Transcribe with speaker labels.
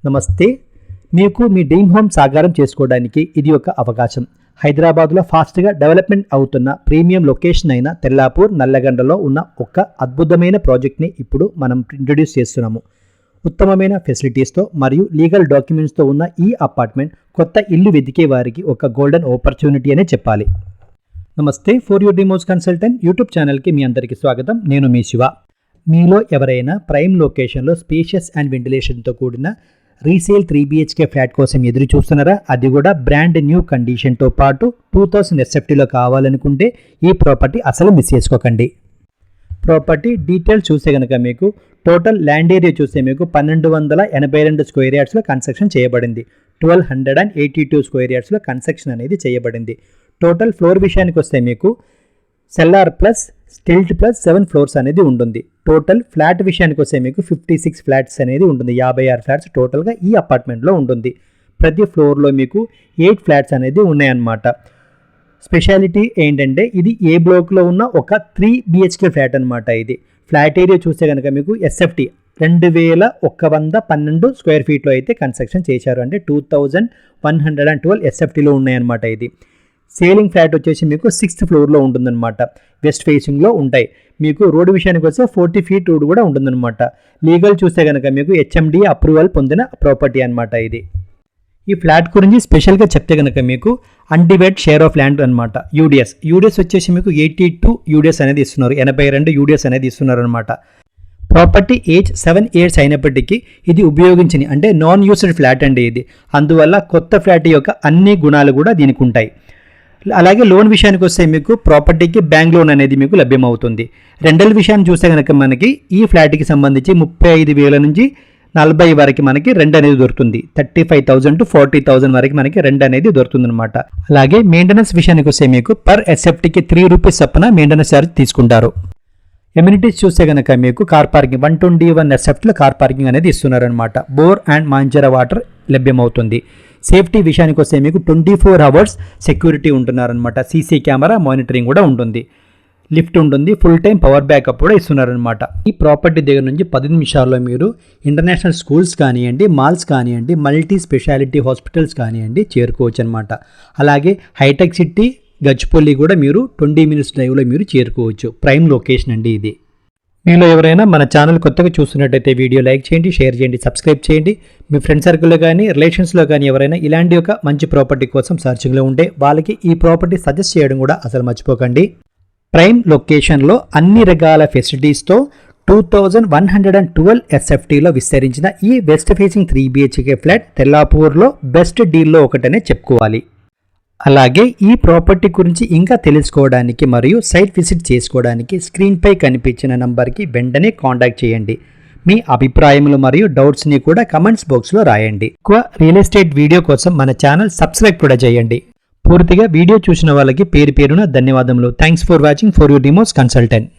Speaker 1: నమస్తే. మీకు మీ dream home సాకారం చేసుకోవడానికి ఇది ఒక అవకాశం. హైదరాబాద్లో ఫాస్ట్గా డెవలప్మెంట్ అవుతున్న ప్రీమియం లొకేషన్ అయిన తెల్లాపూర్ నల్లగండలో ఉన్న ఒక అద్భుతమైన ప్రాజెక్ట్ని ఇప్పుడు మనం ఇంట్రడ్యూస్ చేస్తున్నాము. ఉత్తమమైన ఫెసిలిటీస్తో మరియు లీగల్ డాక్యుమెంట్స్తో ఉన్న ఈ అపార్ట్మెంట్ కొత్త ఇల్లు వెతికే వారికి ఒక గోల్డెన్ ఆపర్చునిటీ అనే చెప్పాలి. నమస్తే. For your dream house consultant YouTube ఛానల్కి మీ అందరికీ స్వాగతం. నేను మీ శివ. మీలో ఎవరైనా ప్రైమ్ లొకేషన్లో స్పేషియస్ అండ్ వెంటిలేషన్తో కూడిన రీసేల్ 3 BHK ఫ్లాట్ కోసం ఎదురు చూస్తున్నారా? అది కూడా బ్రాండ్ న్యూ కండిషన్తో పాటు 2000 SFTలో కావాలనుకుంటే ఈ ప్రాపర్టీ అసలు మిస్ చేసుకోకండి. ప్రాపర్టీ డీటెయిల్స్ చూస్తే కనుక మీకు టోటల్ ల్యాండ్ ఏరియా చూస్తే మీకు 1282 స్క్వేర్ యార్డ్స్లో కన్స్ట్రక్షన్ చేయబడింది. 1282 స్క్వేర్ యార్డ్స్లో కన్స్ట్రక్షన్ అనేది చేయబడింది. టోటల్ ఫ్లోర్ విషయానికి వస్తే మీకు cellar plus stilt plus 7 floors అనేది ఉంటుంది. టోటల్ ఫ్లాట్ విషయానికి వస్తే మీకు 56 ఫ్లాట్స్ అనేది ఉంటుంది. 56 ఫ్లాట్స్ టోటల్గా ఈ అపార్ట్మెంట్లో ఉంటుంది. ప్రతి ఫ్లోర్లో మీకు 8 ఫ్లాట్స్ అనేది ఉన్నాయన్నమాట. స్పెషాలిటీ ఏంటంటే ఇది ఏ బ్లాక్లో ఉన్న ఒక 3 BHK ఫ్లాట్ అనమాట. ఇది ఫ్లాట్ ఏరియా చూస్తే కనుక మీకు SFT 2112 స్క్వేర్ ఫీట్లో అయితే కన్స్ట్రక్షన్ చేశారు. అంటే 2112 SFTలో ఉన్నాయన్నమాట. ఇది సేలింగ్ ఫ్లాట్ వచ్చేసి మీకు 6th ఫ్లోర్లో ఉంటుందన్నమాట. వెస్ట్ ఫేసింగ్లో ఉంటాయి. మీకు రోడ్డు విషయానికి వస్తే 40 ఫీట్ రోడ్ కూడా ఉంటుందన్నమాట. లీగల్ చూస్తే కనుక మీకు HMD అప్రూవల్ పొందిన ప్రాపర్టీ అనమాట. ఇది ఈ ఫ్లాట్ గురించి స్పెషల్గా చెప్తే కనుక మీకు అన్డివైడ్ షేర్ ఆఫ్ ల్యాండ్ అనమాట. యూడిఎస్ వచ్చేసి మీకు 82 యూడిఎస్ అనేది ఇస్తున్నారు. 82 యూడిఎస్ అనేది ఇస్తున్నారు అనమాట. ప్రాపర్టీ ఏజ్ 7 ఇయర్స్ అయినప్పటికీ ఇది ఉపయోగించని అంటే నాన్ యూస్డ్ ఫ్లాట్ అండి ఇది. అందువల్ల కొత్త ఫ్లాట్ యొక్క అన్ని గుణాలు కూడా దీనికి ఉంటాయి. అలాగే లోన్ విషయానికి వస్తే మీకు ప్రాపర్టీకి బ్యాంక్ లోన్ అనేది మీకు లభ్యమవుతుంది. రెండల్ విషయాన్ని చూస్తే కనుక మనకి ఈ ఫ్లాట్కి సంబంధించి 35,000 నుంచి 40 వరకు మనకి రెంట్ అనేది దొరుకుతుంది. 35,000 to 40,000 వరకు మనకి రెంట్ అనేది దొరుకుతుంది అనమాట. అలాగే మెయింటెనెన్స్ విషయానికి వస్తే మీకు పర్ SFTకి 3 రూపీస్ చొప్పున మెయింటెనెన్స్ ఛార్జ్ తీసుకుంటారు. ఎమ్యూనిటీస్ చూస్తే కనుక మీకు కార్ పార్కింగ్ 121 SFTలో కార్ పార్కింగ్ అనేది ఇస్తున్నారనమాట. బోర్ అండ్ మాంజరా వాటర్ లభ్యమవుతుంది. సేఫ్టీ విషయానికి వస్తే మీకు 24 hours సెక్యూరిటీ ఉంటున్నారనమాట. సీసీ కెమెరా మానిటరింగ్ కూడా ఉంటుంది. లిఫ్ట్ ఉంటుంది. ఫుల్ టైం పవర్ బ్యాకప్ కూడా ఇస్తున్నారనమాట. ఈ ప్రాపర్టీ దగ్గర నుంచి 10 నిమిషాల్లో మీరు ఇంటర్నేషనల్ స్కూల్స్ కానివ్వండి, మాల్స్ కానివ్వండి, మల్టీ స్పెషాలిటీ హాస్పిటల్స్ కానివ్వండి చేరుకోవచ్చు అనమాట. అలాగే హైటెక్ సిటీ గచ్చిపల్లి కూడా మీరు 20 minutes డ్రైవ్లో మీరు చేరుకోవచ్చు. ప్రైమ్ లొకేషన్ అండి ఇది. మీలో ఎవరైనా మన ఛానల్ కొత్తగా చూస్తున్నట్టయితే వీడియో లైక్ చేయండి, షేర్ చేయండి, సబ్స్క్రైబ్ చేయండి. మీ ఫ్రెండ్ సర్కిల్లో కానీ రిలేషన్స్లో కానీ ఎవరైనా ఇలాంటి ఒక మంచి ప్రాపర్టీ కోసం సర్చింగ్లో ఉంటే వాళ్ళకి ఈ ప్రాపర్టీ సజెస్ట్ చేయడం కూడా అసలు మర్చిపోకండి. ప్రైమ్ లొకేషన్లో అన్ని రకాల ఫెసిలిటీస్తో 2112 SFTలో విస్తరించిన ఈ వెస్ట్ ఫేసింగ్ 3 BHK ఫ్లాట్ తెల్లాపూర్లో బెస్ట్ డీల్లో ఒకటనే చెప్పుకోవాలి. అలాగే ఈ ప్రాపర్టీ గురించి ఇంకా తెలుసుకోవడానికి మరియు సైట్ విజిట్ చేసుకోవడానికి స్క్రీన్పై కనిపించిన నంబర్కి వెంటనే కాంటాక్ట్ చేయండి. మీ అభిప్రాయములు మరియు డౌట్స్ని కూడా కమెంట్స్ బాక్స్లో రాయండి. ఎక్కువ రియల్ ఎస్టేట్ వీడియో కోసం మన ఛానల్ సబ్స్క్రైబ్ కూడా చేయండి. పూర్తిగా వీడియో చూసిన వాళ్ళకి పేరు పేరున ధన్యవాదములు. Thanks for watching for your dream house consultant.